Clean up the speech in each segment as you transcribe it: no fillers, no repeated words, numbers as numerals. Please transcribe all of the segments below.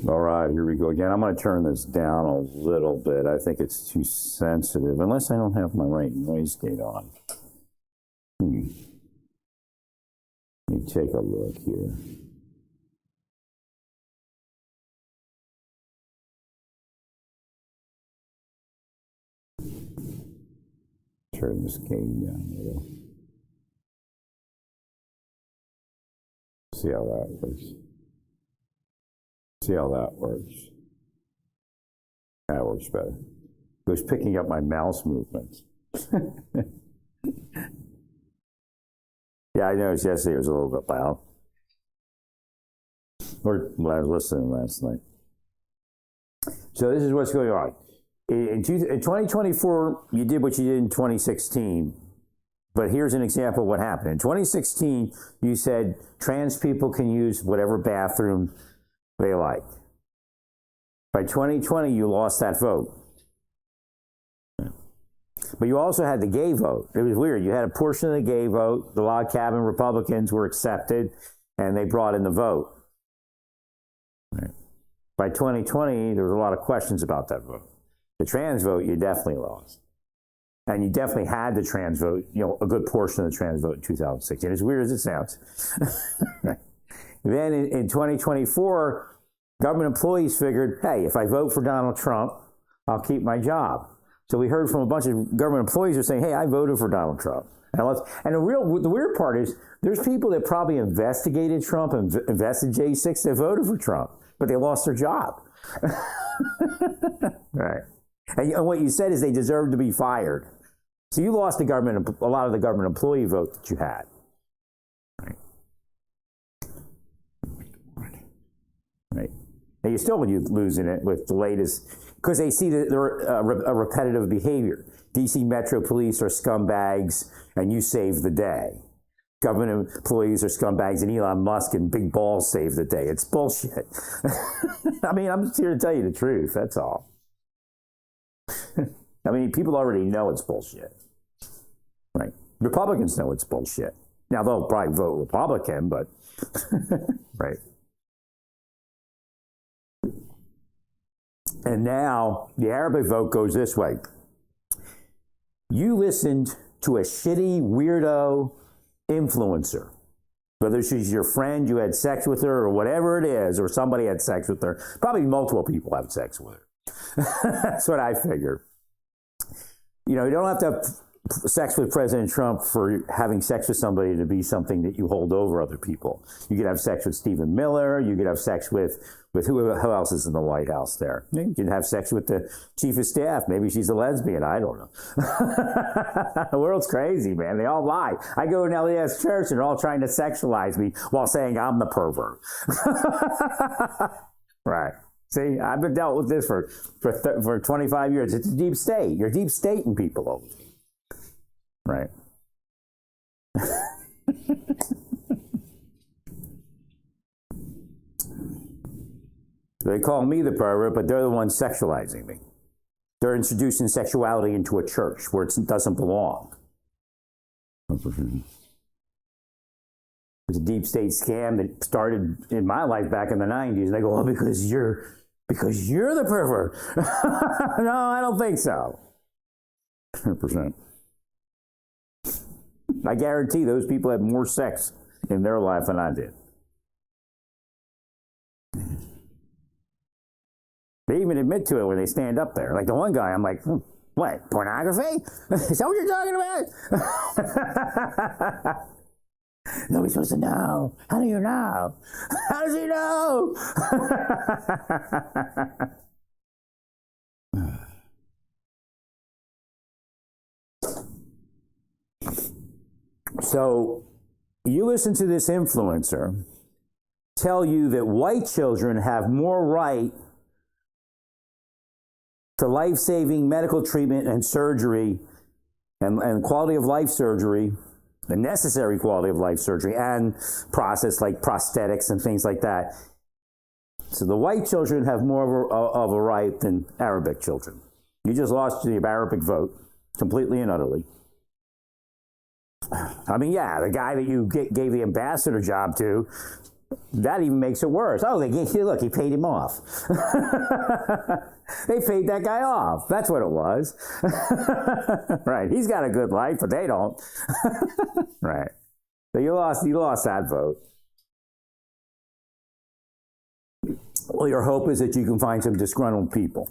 All right, here we go again. I'm going to turn this down a little bit. I think it's too sensitive, unless I don't have my right noise gate on. Let me take a look here. Turn this gain down a little. See how that works. See how that works. That works better. It was picking up my mouse movements. Yeah, I noticed yesterday it was a little bit loud. Or when I was listening last night. So this is what's going on. In 2024, you did what you did in 2016. But here's an example of what happened. In 2016, you said trans people can use whatever bathroom they like. By 2020, you lost that vote. But you also had the gay vote. It was weird. You had a portion of the gay vote. The log cabin Republicans were accepted, and they brought in the vote. Right. By 2020, there was a lot of questions about that vote. The trans vote, you definitely lost. And you definitely had the trans vote, a good portion of the trans vote in 2016. As weird as it sounds. Then in 2024, government employees figured, hey, if I vote for Donald Trump, I'll keep my job. So we heard from a bunch of government employees who are saying, hey, I voted for Donald Trump. And the weird part is there's people that probably investigated Trump and invested J6 that voted for Trump, but they lost their job. Right. And what you said is they deserve to be fired. So you lost a lot of the government employee vote that you had. Right. Right. And you're still losing it with the latest, because they see that they're a repetitive behavior. DC Metro Police are scumbags, and you save the day. Government employees are scumbags, and Elon Musk and Big Balls save the day. It's bullshit. I mean, I'm just here to tell you the truth. That's all. I mean, people already know it's bullshit. Right? Republicans know it's bullshit. Now, they'll probably vote Republican, but, right. And now the Arabic vote goes this way. You listened to a shitty, weirdo influencer, whether she's your friend, you had sex with her, or whatever it is, or somebody had sex with her. Probably multiple people have sex with her. That's what I figure. You don't have to have sex with President Trump for having sex with somebody to be something that you hold over other people. You could have sex with Stephen Miller. You could have sex with who else is in the White House there. You can have sex with the chief of staff. Maybe she's a lesbian. I don't know. The world's crazy, man. They all lie. I go to an LDS church and they're all trying to sexualize me while saying I'm the pervert. Right. See, I've been dealt with this for 25 years. It's a deep state. You're deep stating people over me. Right. They call me the pervert, but they're the ones sexualizing me. They're introducing sexuality into a church where it doesn't belong. It's a deep state scam that started in my life back in the 90s. They go, oh, because you're the pervert. No, I don't think so. 100%. I guarantee those people had more sex in their life than I did. They even admit to it when they stand up there. Like the one guy, I'm like, what, pornography? Is that what you're talking about? Nobody's supposed to know. How do you know? How does he know? So you listen to this influencer tell you that white children have more right to life-saving medical treatment and surgery and quality of life surgery, the necessary quality of life surgery and process like prosthetics and things like that. So the white children have more of a right than Arabic children. You just lost the Arabic vote completely and utterly. I mean, yeah, the guy that you gave the ambassador job to That even makes it worse. Oh, look, he paid him off. They paid that guy off. That's what it was. Right. He's got a good life, but they don't. Right. So you lost that vote. Well, your hope is that you can find some disgruntled people.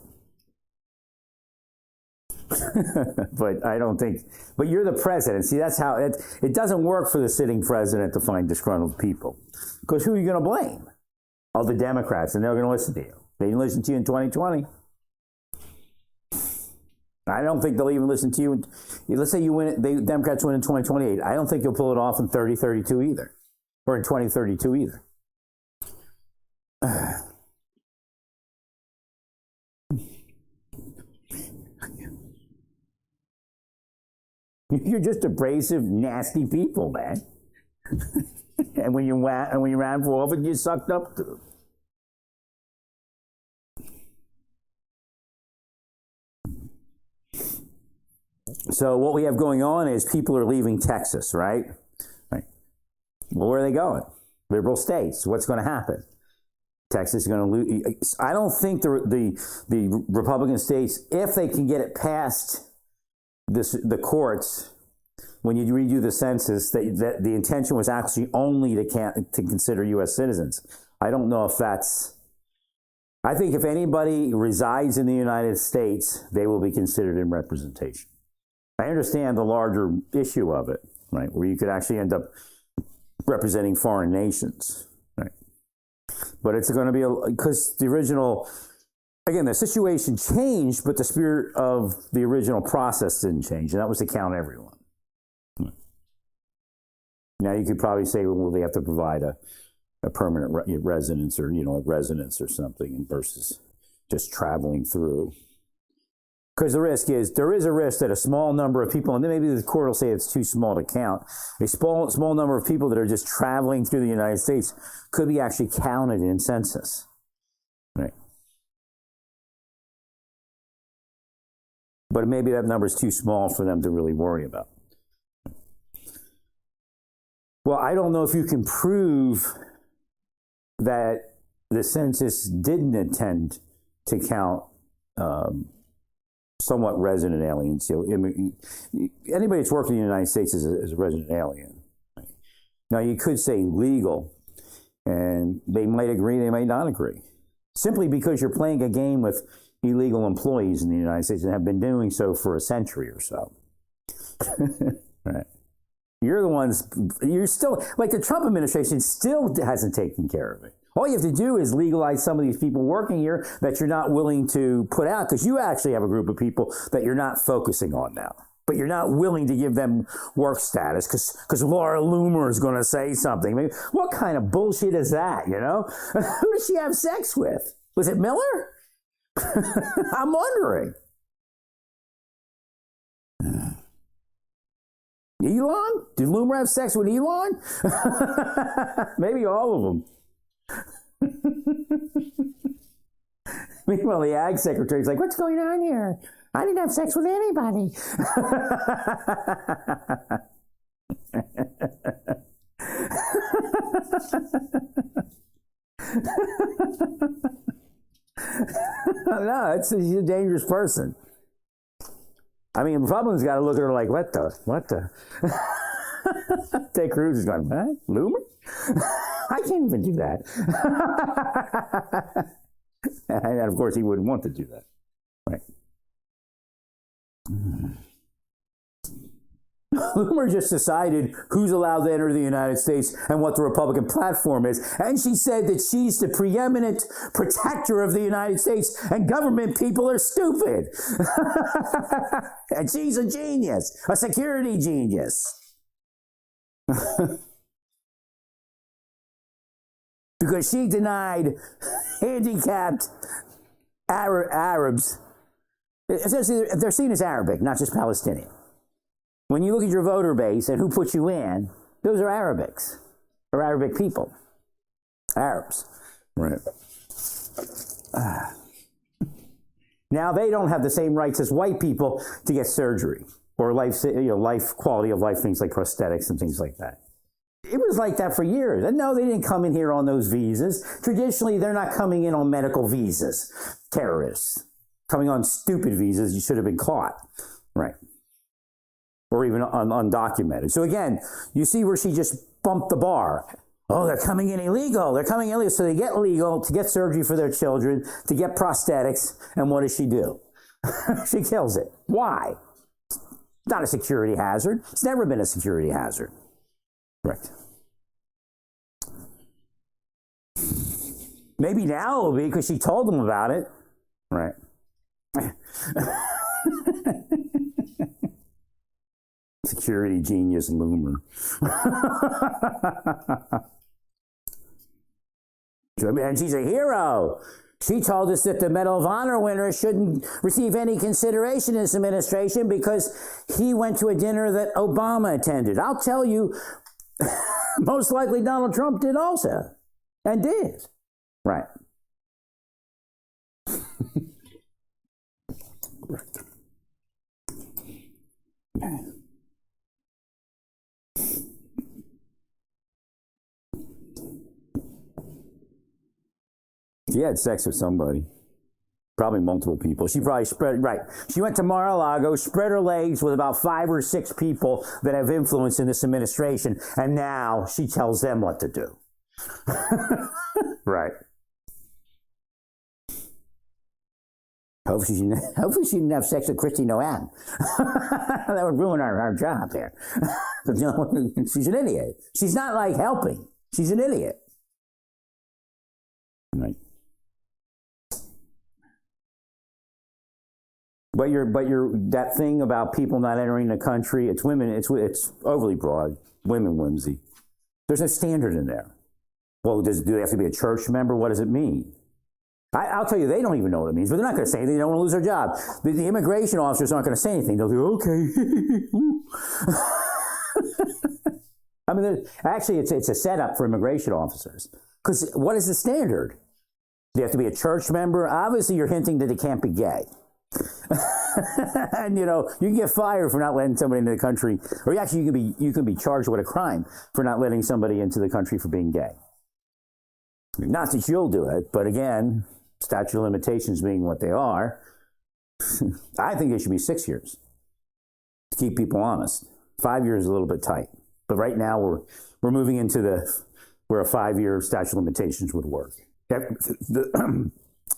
But I don't think, but you're the president. See, that's how it doesn't work for the sitting president to find disgruntled people. Because who are you going to blame? Oh, the Democrats, and they're going to listen to you. They didn't listen to you in 2020. I don't think they'll even listen to you. Let's say you win, the Democrats win in 2028. I don't think you'll pull it off in 2032 either, or in 2032 either. You're just abrasive, nasty people, man. And when you ran for office, you sucked up to them. So what we have going on is people are leaving Texas, right? Well, where are they going? Liberal states. What's going to happen? Texas is going to lose. I don't think the Republican states, if they can get it past the courts, when you redo the census, that the intention was actually only to consider U.S. citizens. I don't know if that's. I think if anybody resides in the United States, they will be considered in representation. I understand the larger issue of it, right, where you could actually end up representing foreign nations, right? But it's going to be because the original. Again, the situation changed, but the spirit of the original process didn't change, and that was to count everyone. Now you could probably say, well, they have to provide a permanent residence or a residence or something versus just traveling through. Because there is a risk that a small number of people, and then maybe the court will say it's too small to count, a small number of people that are just traveling through the United States could be actually counted in census. Right. But maybe that number is too small for them to really worry about. Well, I don't know if you can prove that the census didn't intend to count somewhat resident aliens. Anybody that's working in the United States is a resident alien. Now, you could say legal, and they might agree, they might not agree. Simply because you're playing a game with illegal employees in the United States and have been doing so for a century or so. Right. You're the ones, you're still, like the Trump administration still hasn't taken care of it. All you have to do is legalize some of these people working here that you're not willing to put out, because you actually have a group of people that you're not focusing on now. But you're not willing to give them work status because Laura Loomer is going to say something. Maybe, what kind of bullshit is that, Who does she have sex with? Was it Miller? I'm wondering. Elon? Did Loomer have sex with Elon? Maybe all of them. Meanwhile, the ag secretary's like, what's going on here? I didn't have sex with anybody. No, he's a dangerous person. I mean, Republicans got to look at her like, what the? Ted Cruz is going, what? Loomer? I can't even do that. And of course, he wouldn't want to do that. Right. Loomer just decided who's allowed to enter the United States and what the Republican platform is. And she said that she's the preeminent protector of the United States and government people are stupid. And she's a genius, a security genius. Because she denied handicapped Arabs. Essentially, they're seen as Arabic, not just Palestinian. When you look at your voter base and who put you in, those are Arabics, or Arabic people. Arabs. Right. Now they don't have the same rights as white people to get surgery or life quality of life things like prosthetics and things like that. It was like that for years. And no, they didn't come in here on those visas. Traditionally, they're not coming in on medical visas. Terrorists coming on stupid visas, you should have been caught, right? Or even undocumented. So again, you see where she just bumped the bar. Oh, they're coming in illegal. They're coming in illegal. So they get legal to get surgery for their children, to get prosthetics. And what does she do? She kills it. Why? It's not a security hazard. It's never been a security hazard. Correct. Maybe now it will be because she told them about it. Right. Security genius Loomer. And she's a hero. She told us that the Medal of Honor winner shouldn't receive any consideration in this administration because he went to a dinner that Obama attended. I'll tell you, most likely Donald Trump did also. And did. Right. She had sex with somebody. Probably multiple people. She probably She went to Mar-a-Lago, spread her legs with about 5 or 6 people that have influence in this administration, and now she tells them what to do. Right. Hopefully she didn't have sex with Christy Noan. That would ruin our job there. She's an idiot. She's not like helping. She's an idiot. Right. But that thing about people not entering the country, it's women, it's overly broad, women whimsy. There's no standard in there. Well, do they have to be a church member? What does it mean? I'll tell you, they don't even know what it means, but they're not going to say anything. They don't want to lose their job. The immigration officers aren't going to say anything. They'll go, okay. I mean, actually, it's a setup for immigration officers. Because what is the standard? Do you have to be a church member? Obviously, you're hinting that they can't be gay. And, you can get fired for not letting somebody into the country. Or actually, you can be charged with a crime for not letting somebody into the country for being gay. Not that you'll do it, but again, statute of limitations being what they are, I think it should be 6 years to keep people honest. 5 years is a little bit tight, but right now we're moving into where a 5-year statute of limitations would work.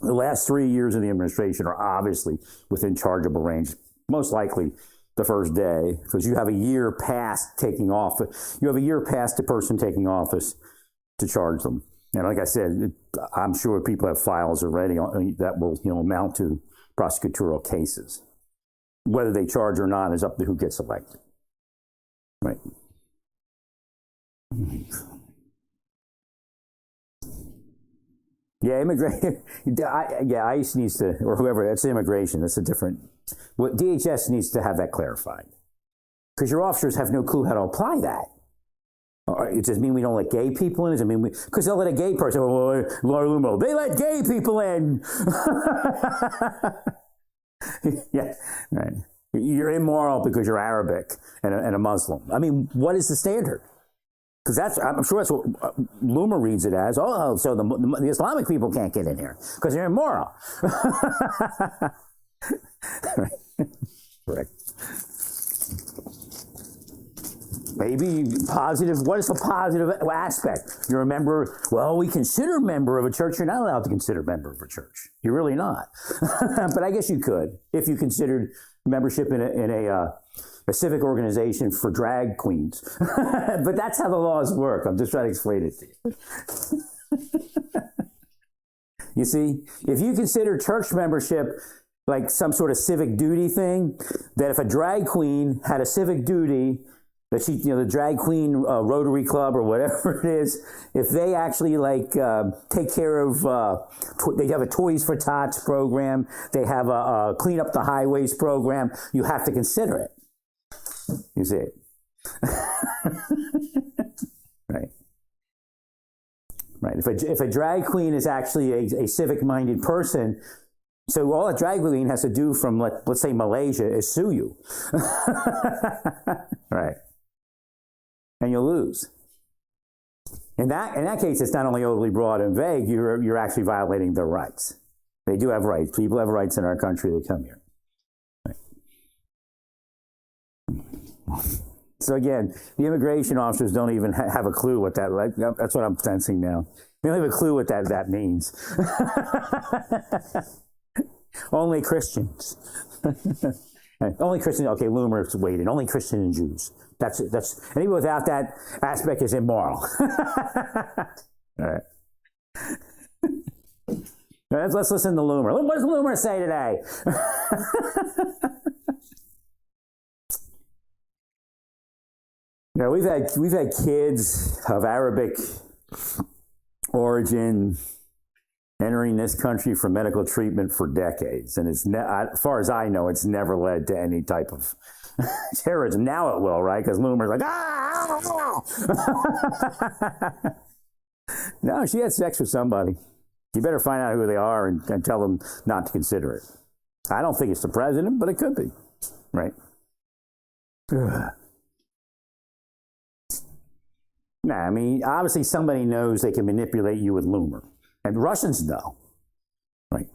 The last 3 years of the administration are obviously within chargeable range, most likely the first day, because you have a year past taking office. You have a year past the person taking office to charge them. And like I said, I'm sure people have files already that will amount to prosecutorial cases. Whether they charge or not is up to who gets elected. Right. Yeah, immigration. ICE needs to, or whoever, that's immigration. That's a different. What DHS needs to have that clarified, because your officers have no clue how to apply that. Does it mean we don't let gay people in? Does it mean because they'll let a gay person? Oh, Laura Lumo, they let gay people in. Yeah, right. You're immoral because you're Arabic and a Muslim. I mean, what is the standard? Because I'm sure that's what Loomer reads it as. Oh, so the Islamic people can't get in here because they're immoral. Right. Correct. Maybe positive. What is a positive aspect? You're a member. Well, we consider member of a church. You're not allowed to consider member of a church. You're really not. But I guess you could if you considered membership in a civic organization for drag queens. But that's how the laws work. I'm just trying to explain it to you. You see, if you consider church membership like some sort of civic duty thing, that if a drag queen had a civic duty, that she, the drag queen Rotary Club or whatever it is, if they actually take care of, they have a Toys for Tots program, they have a Clean Up the Highways program, you have to consider it. You see it. Right. Right. If a drag queen is actually a civic-minded person, so all a drag queen has to do from, let's say, Malaysia is sue you. Right. And you'll lose. In that case, it's not only overly broad and vague, you're actually violating their rights. They do have rights. People have rights in our country that come here. Right. So again, the immigration officers don't even have a clue what that, like, that's what I'm sensing now. They don't have a clue what that means. Only Christians. Only Christians, okay, Loomer's waiting. Only Christian and Jews. That's it. Anyone without that aspect is immoral. All right. Let's listen to Loomer. What does Loomer say today? Now, we've had kids of Arabic origin entering this country for medical treatment for decades, and it's as far as I know, it's never led to any type of terrorism. Now it will, right? Because Loomer's like, no, she had sex with somebody. You better find out who they are and tell them not to consider it. I don't think it's the president, but it could be, right? Nah, I mean, obviously somebody knows they can manipulate you with Loomer. And Russians know, right?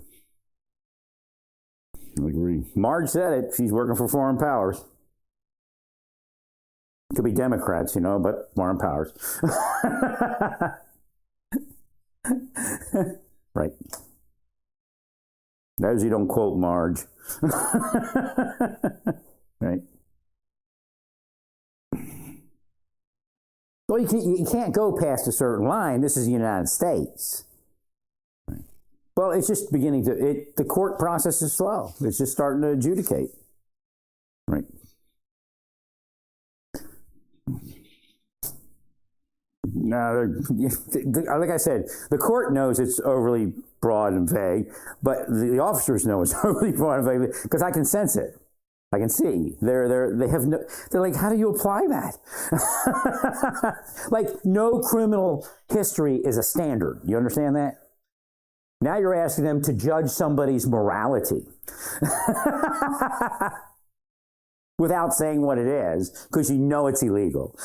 I agree. Marge said it. She's working for foreign powers. Could be Democrats, but foreign powers. Right. Those who don't quote Marge. Right. Well, you can't go past a certain line. This is the United States. Right. Well, it's just beginning the court process is slow. It's just starting to adjudicate. Right. No, like I said, the court knows it's overly broad and vague, but the officers know it's overly broad and vague because I can sense it. I can see they're like, how do you apply that? Like, no criminal history is a standard. You understand that? Now you're asking them to judge somebody's morality without saying what it is, because it's illegal.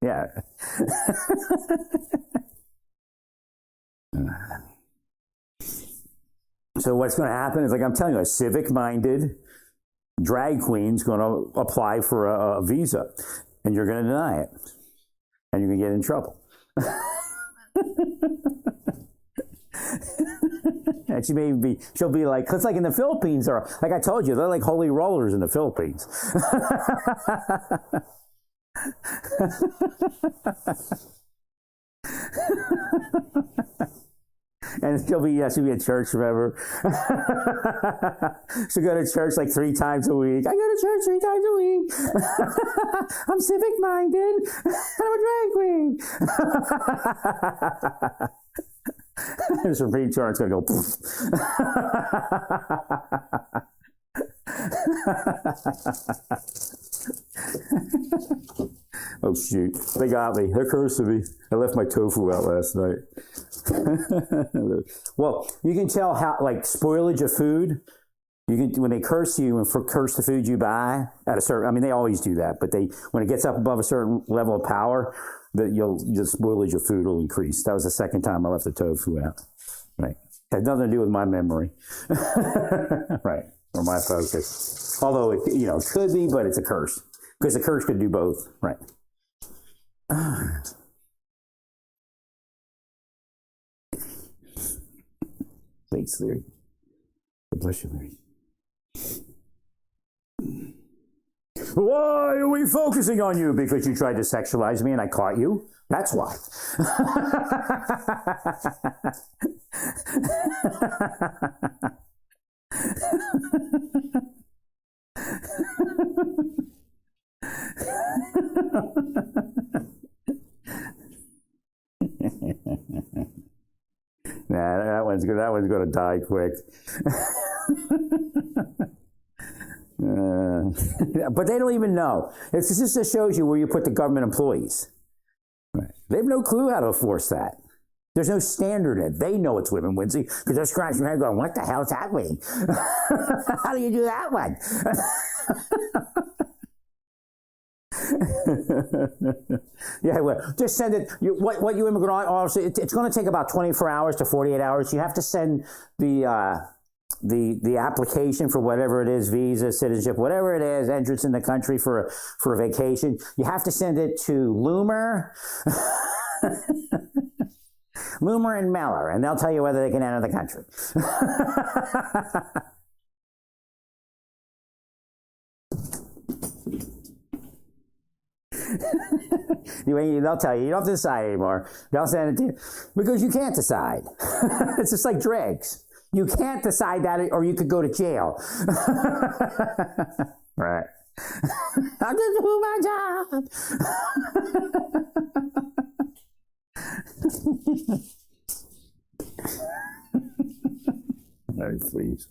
Yeah. So what's going to happen is, like I'm telling you, a civic-minded drag queen's going to apply for a visa, and you're going to deny it, and you're going to get in trouble. And she'll be like, because like in the Philippines, or like I told you, they're like holy rollers in the Philippines. And she'll be a church member. She'll go to church like 3 times a week. I go to church 3 times a week. I'm civic-minded. I'm a drag queen. And Supreme Court's going to go, oh, shoot. They got me. They're cursing me. I left my tofu out last night. Well, you can tell how, like, spoilage of food, when they curse you and curse the food you buy at a certain, I mean, they always do that, but when it gets up above a certain level of power, the spoilage of food will increase. That was the second time I left the tofu out. Right. Had nothing to do with my memory. Right. Or my focus. Although, it could be, but it's a curse. Because a curse could do both. Right. Thanks, Larry. God bless you, Larry. Why are we focusing on you? Because you tried to sexualize me and I caught you? That's why. Nah, that one's good. That one's going to die quick. But they don't even know. It just shows you where you put the government employees. Right. They have no clue how to enforce that. There's no standard in it. They know it's women, Wincy, because they're scratching their head going, what the hell is that mean? How do you do that one? Yeah, well, just send it. What you immigrant officer? It's going to take about 24 hours to 48 hours. You have to send the application for whatever it is, visa, citizenship, whatever it is, entrance in the country for a vacation. You have to send it to Loomer, Loomer and Meller, and they'll tell you whether they can enter the country. They'll tell you, you don't have to decide anymore. They'll send it to you because you can't decide. It's just like dregs. You can't decide that, or you could go to jail. Right. I'll just do my job. No, please.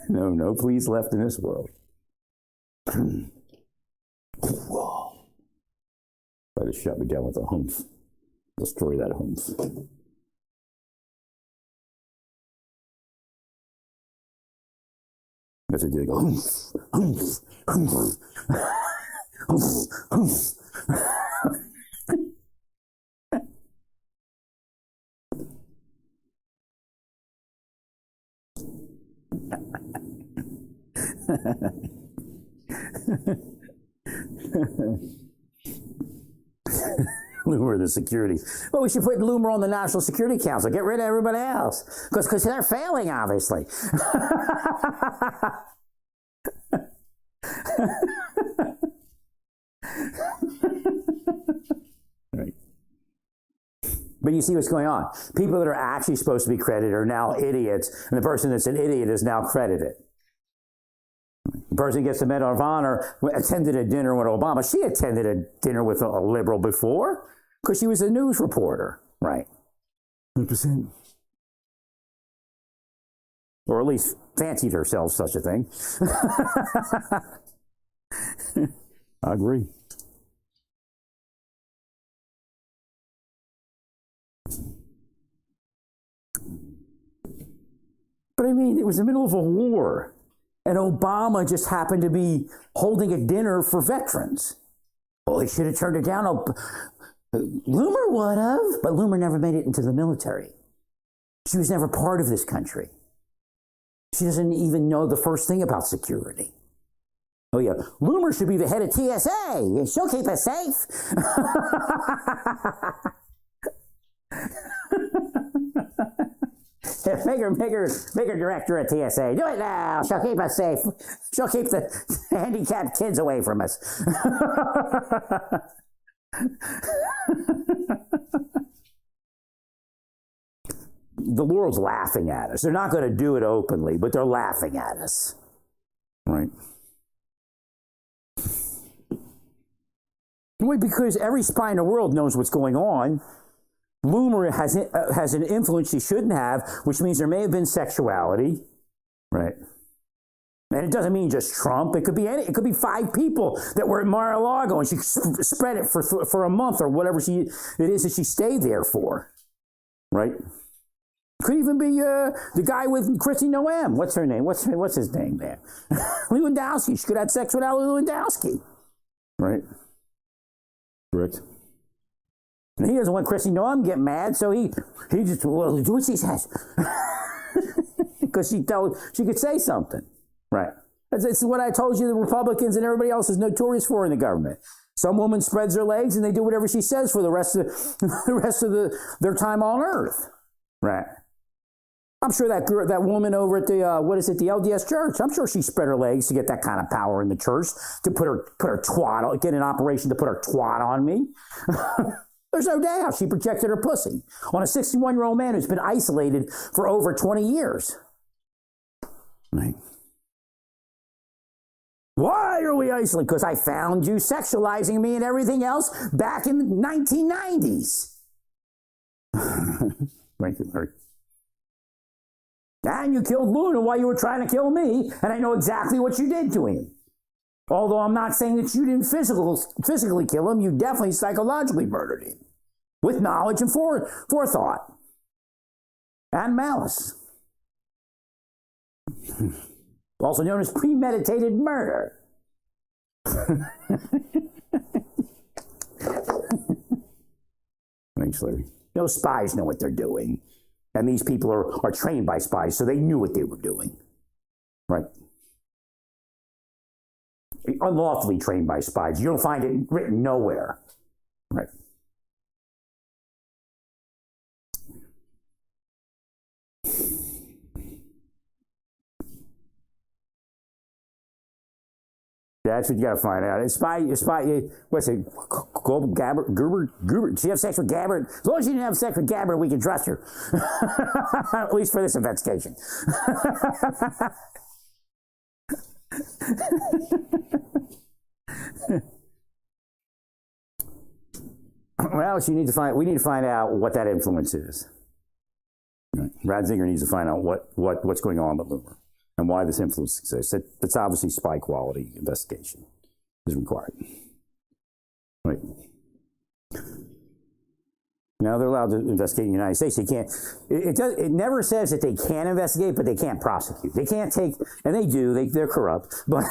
No, please left in this world. Whoa. Try to shut me down with a humph. Destroy that humph. That's what they go, humph, humph, humph, humph, humph. Loomer, the security. Well, we should put Loomer on the National Security Council. Get rid of everybody else. Because they're failing, obviously. Right. But you see what's going on. People that are actually supposed to be credited are now idiots, and the person that's an idiot is now credited. The person gets the Medal of Honor, attended a dinner with Obama. She attended a dinner with a liberal before because she was a news reporter, right? 100%. Or at least fancied herself such a thing. I agree. But I mean, it was the middle of a war. And Obama just happened to be holding a dinner for veterans. Well, he should have turned it down. Loomer would have, but Loomer never made it into the military. She was never part of this country. She doesn't even know the first thing about security. Oh yeah, Loomer should be the head of TSA. She'll keep us safe. Make her director at TSA. Do it now. She'll keep us safe. She'll keep the handicapped kids away from us. The world's laughing at us. They're not going to do it openly, but they're laughing at us. Right? Because every spy in the world knows what's going on. Loomer has an influence she shouldn't have, which means there may have been sexuality, right? And it doesn't mean just Trump. It could be 5 people that were at Mar-a-Lago, and she spread it for a month or whatever it is that she stayed there for, right? Could even be the guy with Chrissy Noem. What's her name? What's his name there? Lewandowski. She could have sex with Lewandowski, right? Correct. And he doesn't want Chrissy Noem to get mad, so he just, well, do what she says. Because she could say something. Right. It's what I told you the Republicans and everybody else is notorious for in the government. Some woman spreads her legs and they do whatever she says for the rest of their time on earth. Right. I'm sure that woman over at the the LDS church, I'm sure she spread her legs to get that kind of power in the church, to put her twat, get an operation to put her twat on me. There's no doubt she projected her pussy on a 61-year-old man who's been isolated for over 20 years. Right. Why are we isolated? Because I found you sexualizing me and everything else back in the 1990s. Thank you, Larry. And you killed Luna while you were trying to kill me, and I know exactly what you did to him. Although I'm not saying that you didn't physically kill him, you definitely psychologically murdered him. With knowledge and forethought. And malice. Also known as premeditated murder. Thanks, Larry. Those spies know what they're doing. And these people are trained by spies, so they knew what they were doing. Right? Unlawfully trained by spies. You don't find it written nowhere. Right? That's what you got to find out. What's it? Global Goober. Did she have sex with Gabbard? As long as she didn't have sex with Gabbard, we can trust her. At least for this investigation. Well, we need to find out what that influence is. Ratzinger needs to find out what's going on with Loomer and why this influence exists. That's obviously spy quality investigation is required. Right. Now they're allowed to investigate in the United States. They can't. It never says that they can investigate, but they can't prosecute. They can't take, and they do. They're corrupt. But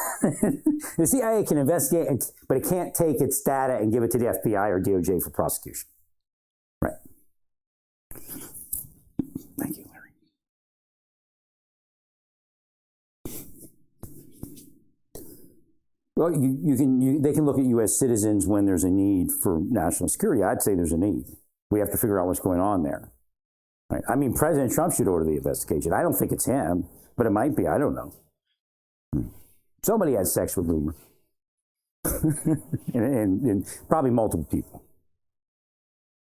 the CIA can investigate, but it can't take its data and give it to the FBI or DOJ for prosecution. Right. Thank you, Larry. Well, they can look at U.S. citizens when there's a need for national security. I'd say there's a need. We have to figure out what's going on there. Right? I mean, President Trump should order the investigation. I don't think it's him, but it might be. I don't know. Somebody had sex with Loomer. and probably multiple people.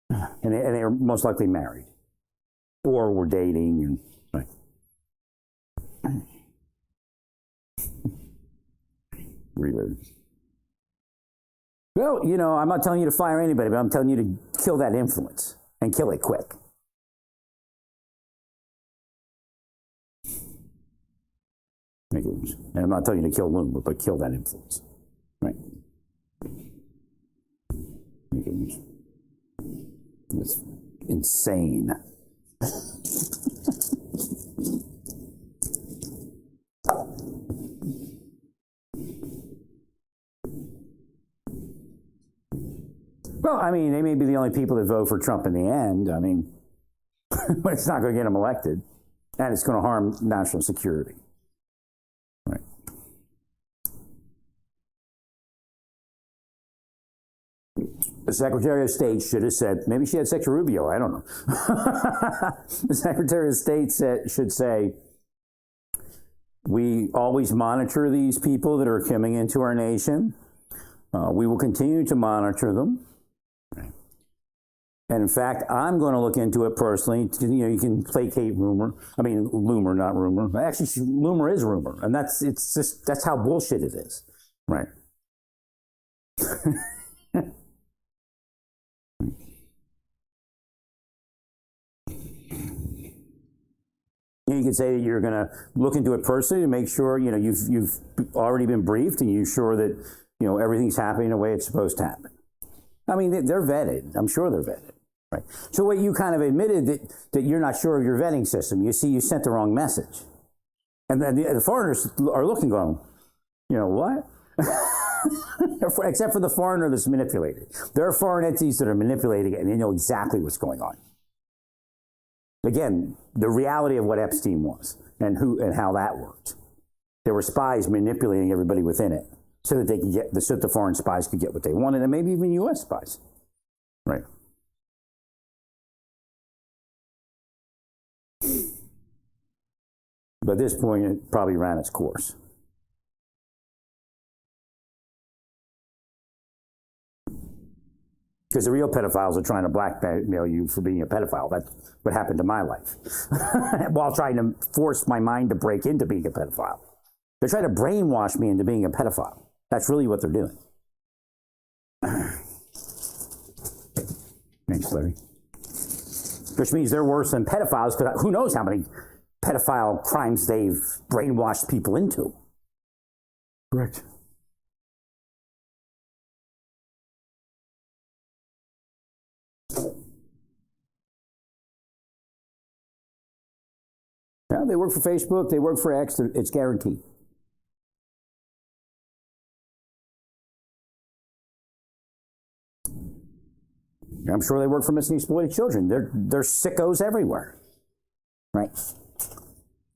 And they are most likely married. Or were dating. Right. Really. Well, I'm not telling you to fire anybody, but I'm telling you to kill that influence and kill it quick. And I'm not telling you to kill Loomer, but kill that influence. Right? It's insane. Well, I mean, they may be the only people that vote for Trump in the end. I mean, but it's not going to get him elected, and it's going to harm national security. Right. The Secretary of State should have said, maybe she had sex with Rubio, I don't know. The Secretary of State should say, we always monitor these people that are coming into our nation. We will continue to monitor them. And in fact, I'm going to look into it personally. You can placate Loomer, not rumor. Actually, Loomer is rumor, and that's how bullshit it is, right? You can say that you're going to look into it personally to make sure you've already been briefed and you're sure that everything's happening the way it's supposed to happen. I mean, they're vetted. I'm sure they're vetted. Right. So what you kind of admitted that you're not sure of your vetting system. You see, you sent the wrong message. And then the foreigners are looking going, what? Except for the foreigner that's manipulated. There are foreign entities that are manipulating it and they know exactly what's going on. Again, the reality of what Epstein was and how that worked. There were spies manipulating everybody within it so that the foreign spies could get what they wanted, and maybe even U.S. spies. Right. But at this point, it probably ran its course. Because the real pedophiles are trying to blackmail you for being a pedophile. That's what happened to my life. While trying to force my mind to break into being a pedophile. They're trying to brainwash me into being a pedophile. That's really what they're doing. Thanks, Larry. Which means they're worse than pedophiles, because who knows how many pedophile crimes they've brainwashed people into. Correct. Yeah, they work for Facebook, they work for X, it's guaranteed. I'm sure they work for missing exploited children. They're sickos everywhere, right?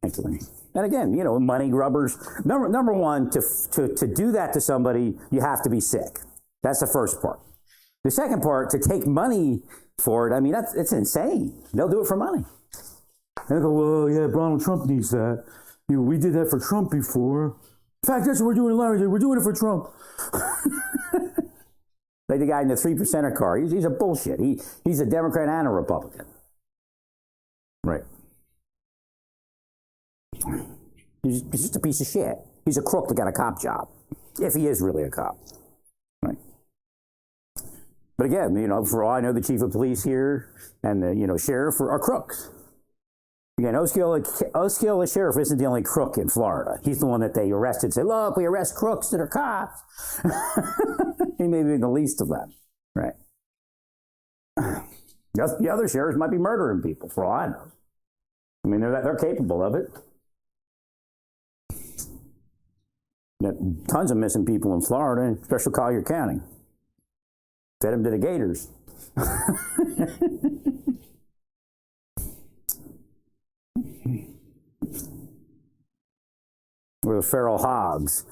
Actually. And again, you know, money grubbers. Number one, to do that to somebody, you have to be sick. That's the first part. The second part, to take money for it, I mean, it's insane. They'll do it for money. And they go, well, yeah, Donald Trump needs that. You know, we did that for Trump before. In fact, that's what we're doing, Larry. We're doing it for Trump. Like the guy in the 3%er car. He's a bullshit. He's a Democrat and a Republican. Right. He's just a piece of shit. He's a crook that got a cop job. If he is really a cop. Right. But again, you know, for all I know, the chief of police here and the, you know, sheriff are crooks. Again, Oskill, the sheriff, isn't the only crook in Florida. He's the one that they arrested and say, look, we arrest crooks that are cops. He may be the least of them. Right. The other sheriffs might be murdering people, for all I know. I mean, they're capable of it. Tons of missing people in Florida, especially Collier County. Fed them to the gators. Or the feral hogs.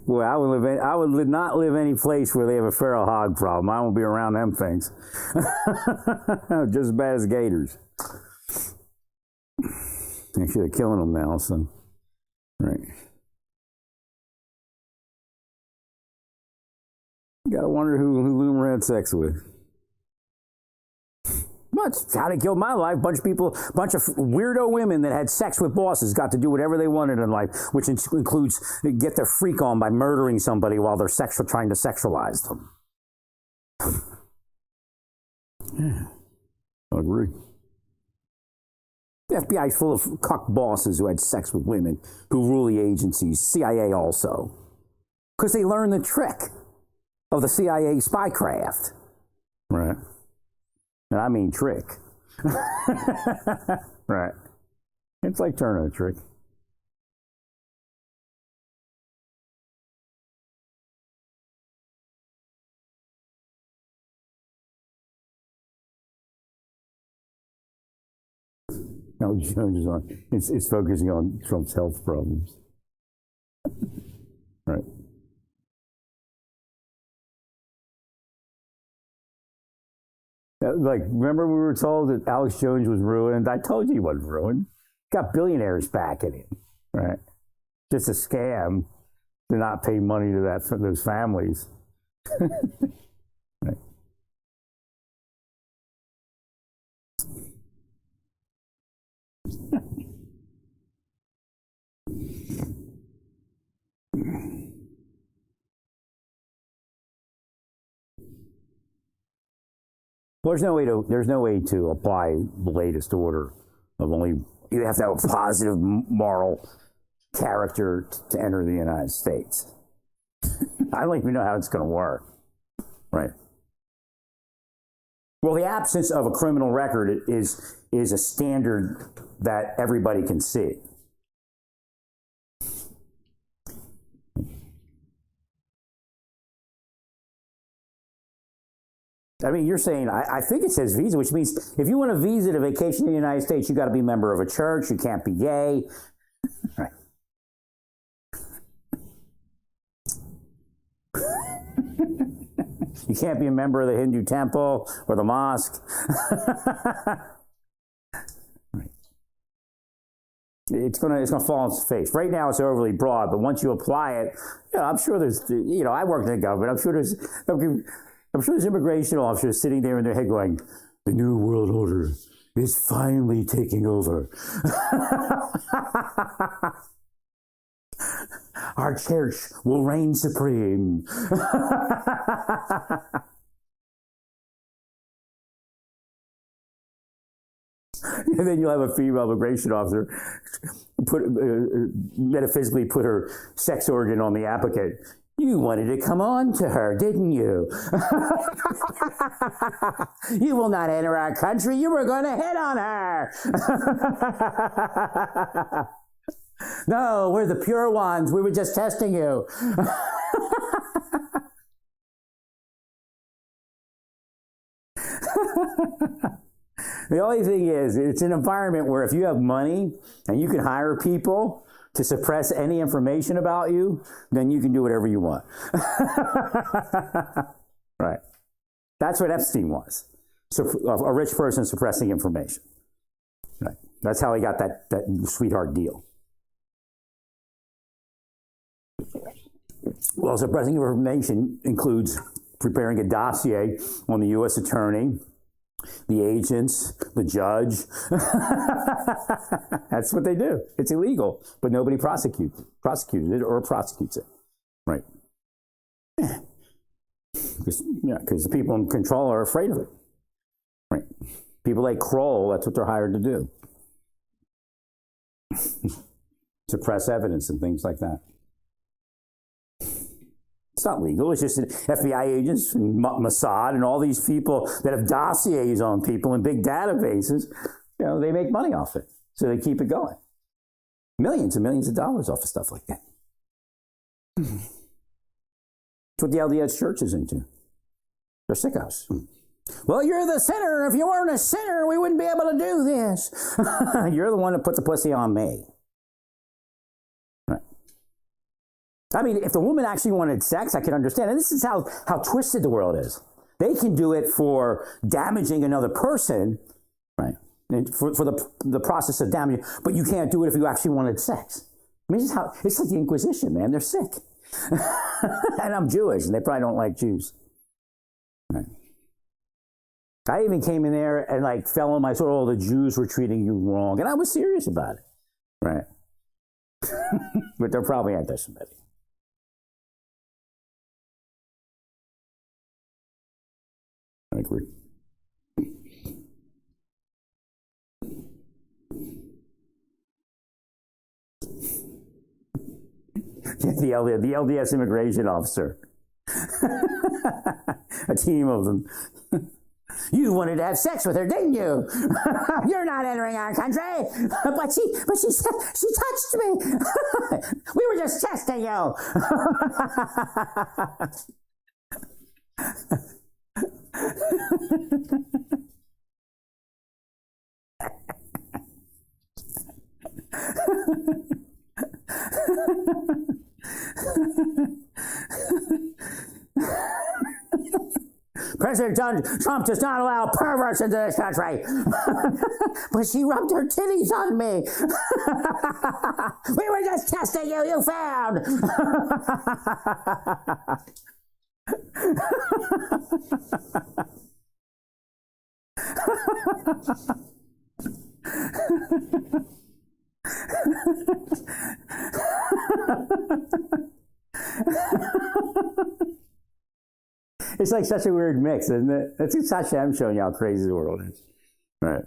Well, I would not live any place where they have a feral hog problem. I won't be around them things. Just as bad as gators. They should have killing them now, so. Right. You gotta wonder who Loomer had sex with. That's how they killed my life. Bunch of weirdo women that had sex with bosses got to do whatever they wanted in life, which includes get their freak on by murdering somebody while they're trying to sexualize them. Yeah, I agree. The FBI is full of cuck bosses who had sex with women who rule the agencies, CIA also. Because they learned the trick of the CIA spycraft. Right. And I mean trick. Right. It's like turning a trick. Alex Jones is focusing on Trump's health problems. Right. Like, remember we were told that Alex Jones was ruined? I told you he wasn't ruined. Got billionaires backing him, right? Just a scam to not pay money to those families. Right. Well, there's no way to apply the latest order of you have to have a positive moral character to enter the United States. I don't even know how it's going to work. Right. Well, the absence of a criminal record is a standard that everybody can see. I mean, you're saying, I think it says visa, which means if you want a visa to vacation in the United States, you got to be a member of a church, you can't be gay. Right. You can't be a member of the Hindu temple or the mosque. Right. It's gonna fall on its face. Right now, it's overly broad, but once you apply it, I'm sure there's, I work in the government. I'm sure there's immigration officers sitting there in their head going, the New World Order is finally taking over. Our church will reign supreme. And then you'll have a female immigration officer metaphysically put her sex organ on the applicant. You wanted to come on to her, didn't you? You will not enter our country. You were going to hit on her. No, we're the pure ones. We were just testing you. The only thing is, it's an environment where if you have money and you can hire people to suppress any information about you, then you can do whatever you want. Right. That's what Epstein was. So a rich person suppressing information. Right. That's how he got that sweetheart deal. Well, suppressing information includes preparing a dossier on the U.S. attorney, the agents, the judge. That's what they do. It's illegal, but nobody prosecuted it or prosecutes it. Right. Because the people in control are afraid of it. Right. People like Kroll, that's what they're hired to do. Suppress evidence and things like that. It's not legal. It's just FBI agents and Mossad and all these people that have dossiers on people and big databases. You know, they make money off it, so they keep it going. Millions and millions of dollars off of stuff like that. That's what the LDS church is into. They're sickos. Well, you're the sinner. If you weren't a sinner, we wouldn't be able to do this. You're the one that put the pussy on me. Right. I mean, if the woman actually wanted sex, I could understand. And this is how twisted the world is. They can do it for damaging another person, right? And for the process of damaging, but you can't do it if you actually wanted sex. I mean, it's like the Inquisition, man. They're sick. And I'm Jewish, and they probably don't like Jews. Right. I even came in there and like fell on my sword. Oh, the Jews were treating you wrong, and I was serious about it, right? But they're probably anti-Semitic. I agree. The LDS immigration officer. A team of them. You wanted to have sex with her, didn't you? You're not entering our country. But she touched me. We were just testing you. President Trump does not allow perverts into this country. But she rubbed her titties on me. We were just testing you, you found. It's like such a weird mix, isn't it? It's Hashem showing you how crazy the world is. Right.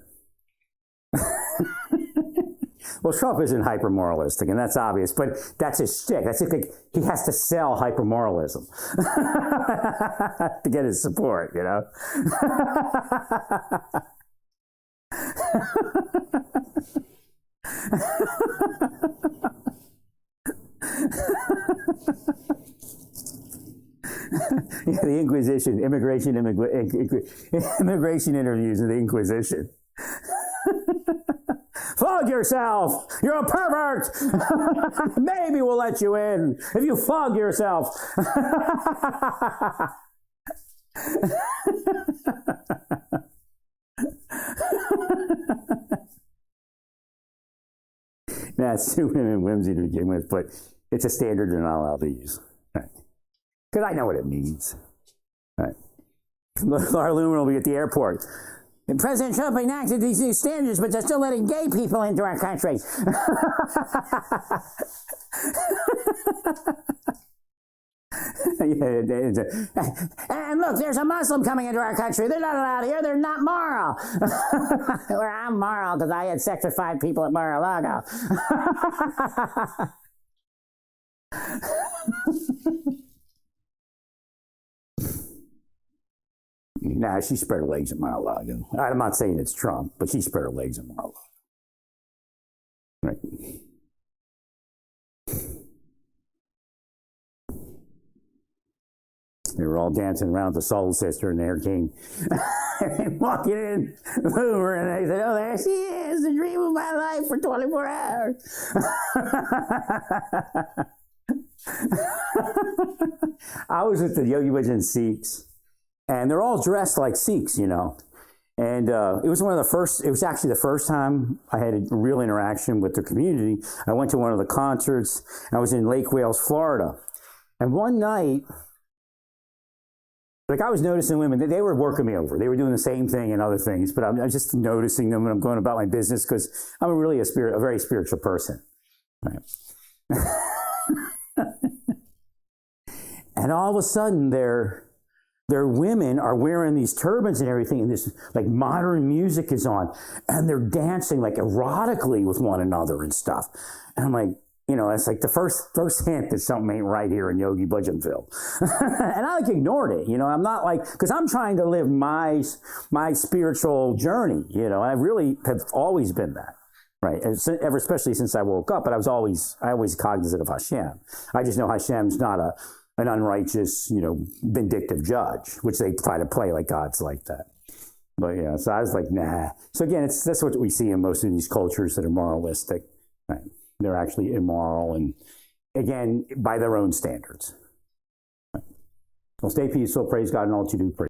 Well, Trump isn't hyper-moralistic, and that's obvious, but that's his shtick. That's it. He has to sell hyper-moralism to get his support, you know? Yeah, the Inquisition, immigration interviews of the Inquisition. Flog yourself! You're a pervert! Maybe we'll let you in if you flog yourself. Now, it's too women whimsy to begin with, but it's a standard they're not allowed to use. Because I know what it means. Right. Laura Loomer will be at the airport. And President Trump enacted these new standards, but they're still letting gay people into our country. And look, there's a Muslim coming into our country. They're not allowed here. They're not moral. Or I'm moral because I had sex with 5 people at Mar-a-Lago. Nah, she spread her legs at Mar-a-Lago. I'm not saying it's Trump, but she spread her legs at Mar-a-Lago. Right. They were were all dancing around the Soul Sister, and there came walking in over, and they said, "Oh, there she is, the dream of my life for 24 hours." I was with the Yogi Bhajan Sikhs, and they're all dressed like Sikhs, you know. And it was actually the first time I had a real interaction with the community. I went to one of the concerts. I was in Lake Wales, Florida. And one night, like, I was noticing women, they were working me over. They were doing the same thing and other things, but I'm just noticing them when I'm going about my business, because I'm really a very spiritual person. Right? And all of a sudden, their women are wearing these turbans and everything, and this like modern music is on, and they're dancing like erotically with one another and stuff. And I'm like, you know, it's like the first hint that something ain't right here in Yogi Bhajanville. And I like ignored it, you know. I'm not like, because I'm trying to live my spiritual journey, you know. I really have always been that, right? Especially since I woke up, but I was always cognizant of Hashem. I just know Hashem's not an unrighteous, you know, vindictive judge, which they try to play like God's like that. But yeah, so I was like, nah. So again, that's what we see in most of these cultures that are moralistic. Right? They're actually immoral, and again, by their own standards. Right? Well, stay peaceful, praise God, and all that you do, praise